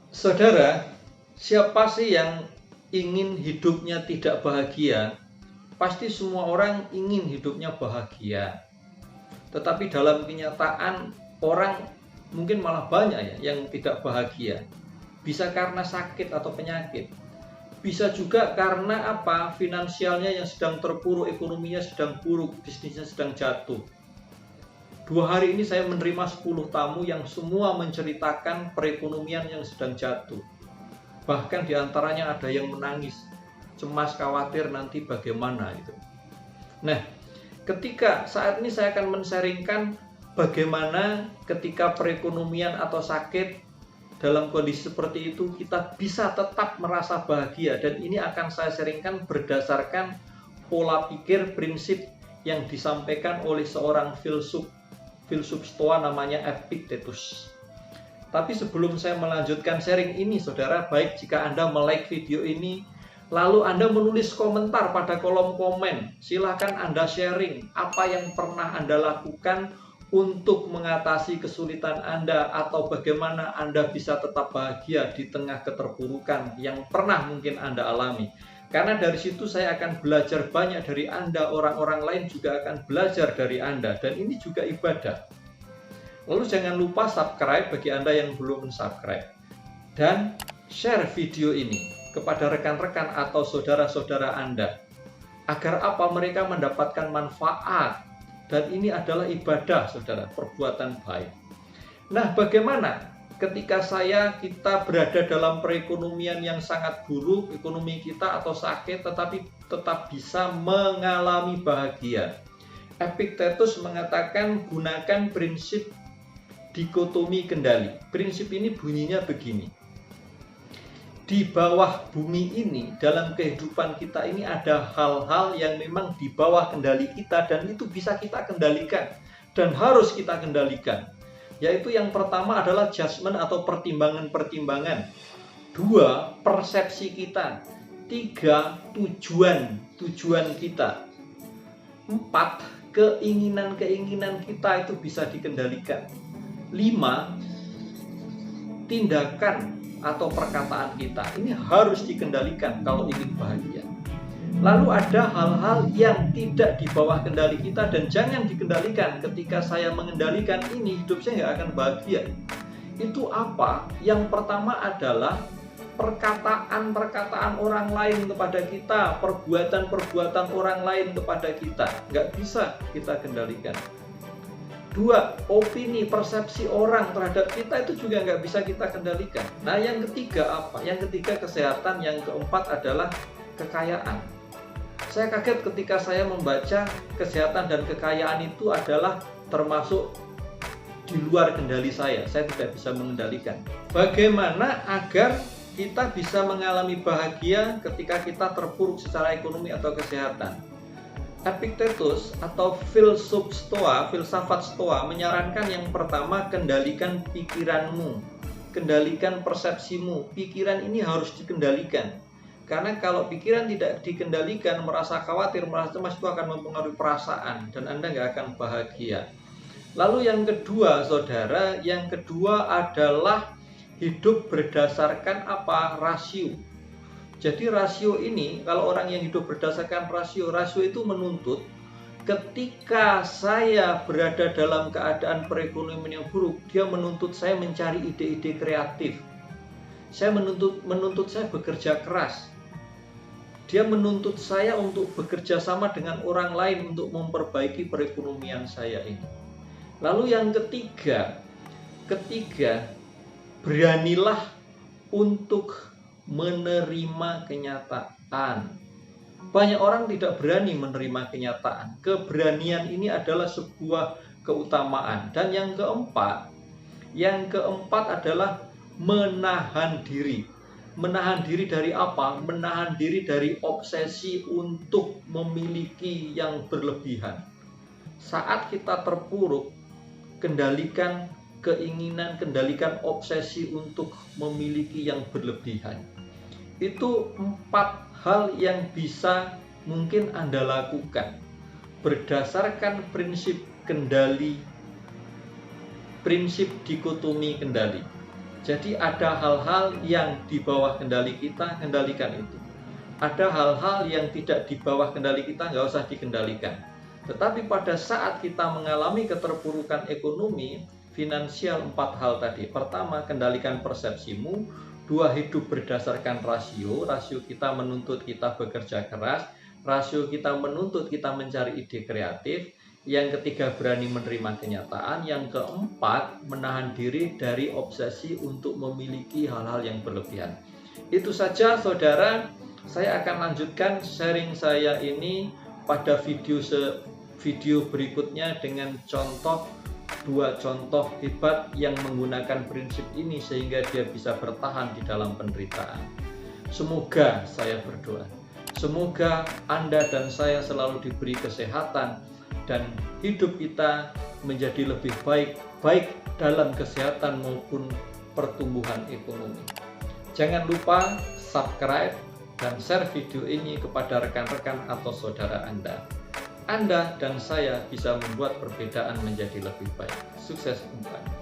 Saudara, siapa sih yang ingin hidupnya tidak bahagia? Pasti semua orang ingin hidupnya bahagia. Tetapi dalam kenyataan orang mungkin malah banyak ya yang tidak bahagia. Bisa karena sakit atau penyakit. Bisa juga karena apa? Finansialnya yang sedang terpuruk, ekonominya sedang buruk, bisnisnya sedang jatuh. 2 hari ini saya menerima 10 tamu yang semua menceritakan perekonomian yang sedang jatuh. Bahkan diantaranya ada yang menangis, cemas, khawatir nanti bagaimana itu. Nah, ketika saat ini saya akan men-sharingkan bagaimana ketika perekonomian atau sakit dalam kondisi seperti itu kita bisa tetap merasa bahagia, dan ini akan saya sharingkan berdasarkan pola pikir prinsip yang disampaikan oleh seorang filsuf Stoa namanya Epictetus. Tapi sebelum saya melanjutkan sharing ini, saudara, baik jika Anda like video ini, lalu Anda menulis komentar pada kolom komen. Silahkan Anda sharing apa yang pernah Anda lakukan untuk mengatasi kesulitan Anda, atau bagaimana Anda bisa tetap bahagia di tengah keterpurukan yang pernah mungkin Anda alami. Karena dari situ saya akan belajar banyak dari Anda, orang-orang lain juga akan belajar dari Anda, dan ini juga ibadah. Lalu jangan lupa subscribe bagi Anda yang belum subscribe, dan share video ini kepada rekan-rekan atau saudara-saudara Anda, agar apa? Mereka mendapatkan manfaat, dan ini adalah ibadah, saudara, perbuatan baik. Nah, bagaimana ketika kita berada dalam perekonomian yang sangat buruk, ekonomi kita atau sakit, tetapi tetap bisa mengalami bahagia? Epictetus mengatakan gunakan prinsip dikotomi kendali. Prinsip ini bunyinya begini: di bawah bumi ini, dalam kehidupan kita ini ada hal-hal yang memang di bawah kendali kita, dan itu bisa kita kendalikan dan harus kita kendalikan. Yaitu yang pertama adalah judgment atau pertimbangan-pertimbangan. 2, persepsi kita. 3, tujuan kita. 4, keinginan-keinginan kita itu bisa dikendalikan. 5, tindakan atau perkataan kita. Ini harus dikendalikan kalau ingin bahagia. Lalu ada hal-hal yang tidak di bawah kendali kita dan jangan dikendalikan. Ketika saya mengendalikan ini, hidup saya nggak akan bahagia. Itu apa? Yang pertama adalah perkataan-perkataan orang lain kepada kita, perbuatan-perbuatan orang lain kepada kita. Nggak bisa kita kendalikan. 2, opini, persepsi orang terhadap kita itu juga nggak bisa kita kendalikan. Nah, yang ketiga apa? Yang ketiga kesehatan, yang keempat adalah kekayaan. Saya kaget ketika saya membaca kesehatan dan kekayaan itu adalah termasuk di luar kendali saya tidak bisa mengendalikan. Bagaimana agar kita bisa mengalami bahagia ketika kita terpuruk secara ekonomi atau kesehatan? Epictetus atau filsuf Stoa, filsafat Stoa menyarankan yang pertama, kendalikan pikiranmu, kendalikan persepsimu. Pikiran ini harus dikendalikan. Karena kalau pikiran tidak dikendalikan, merasa khawatir, merasa cemas, itu akan mempengaruhi perasaan dan Anda nggak akan bahagia. Lalu yang kedua, saudara, yang kedua adalah hidup berdasarkan apa? Rasio. Jadi rasio ini, kalau orang yang hidup berdasarkan rasio itu menuntut ketika saya berada dalam keadaan perekonomian yang buruk, dia menuntut saya mencari ide-ide kreatif. Saya menuntut saya bekerja keras. Dia menuntut saya untuk bekerja sama dengan orang lain untuk memperbaiki perekonomian saya ini. Lalu yang ketiga, beranilah untuk menerima kenyataan. Banyak orang tidak berani menerima kenyataan. Keberanian ini adalah sebuah keutamaan. Dan yang keempat adalah menahan diri. Menahan diri dari apa? Menahan diri dari obsesi untuk memiliki yang berlebihan. Saat kita terpuruk, kendalikan keinginan, kendalikan obsesi untuk memiliki yang berlebihan. Itu 4 hal yang bisa mungkin Anda lakukan berdasarkan prinsip kendali, prinsip dikotomi kendali. Jadi ada hal-hal yang di bawah kendali kita, kendalikan itu. Ada hal-hal yang tidak di bawah kendali kita, nggak usah dikendalikan. Tetapi pada saat kita mengalami keterpurukan ekonomi, finansial, 4 hal tadi. Pertama, kendalikan persepsimu. 2, hidup berdasarkan rasio. Rasio kita menuntut kita bekerja keras. Rasio kita menuntut kita mencari ide kreatif. Yang ketiga, berani menerima kenyataan. Yang keempat, menahan diri dari obsesi untuk memiliki hal-hal yang berlebihan. Itu saja saudara. Saya akan lanjutkan sharing saya ini pada video berikutnya dengan dua contoh hebat yang menggunakan prinsip ini sehingga dia bisa bertahan di dalam penderitaan. Semoga, saya berdoa, semoga Anda dan saya selalu diberi kesehatan dan hidup kita menjadi lebih baik dalam kesehatan maupun pertumbuhan ekonomi. Jangan lupa subscribe dan share video ini kepada rekan-rekan atau saudara Anda. Anda dan saya bisa membuat perbedaan menjadi lebih baik. Sukses kembali.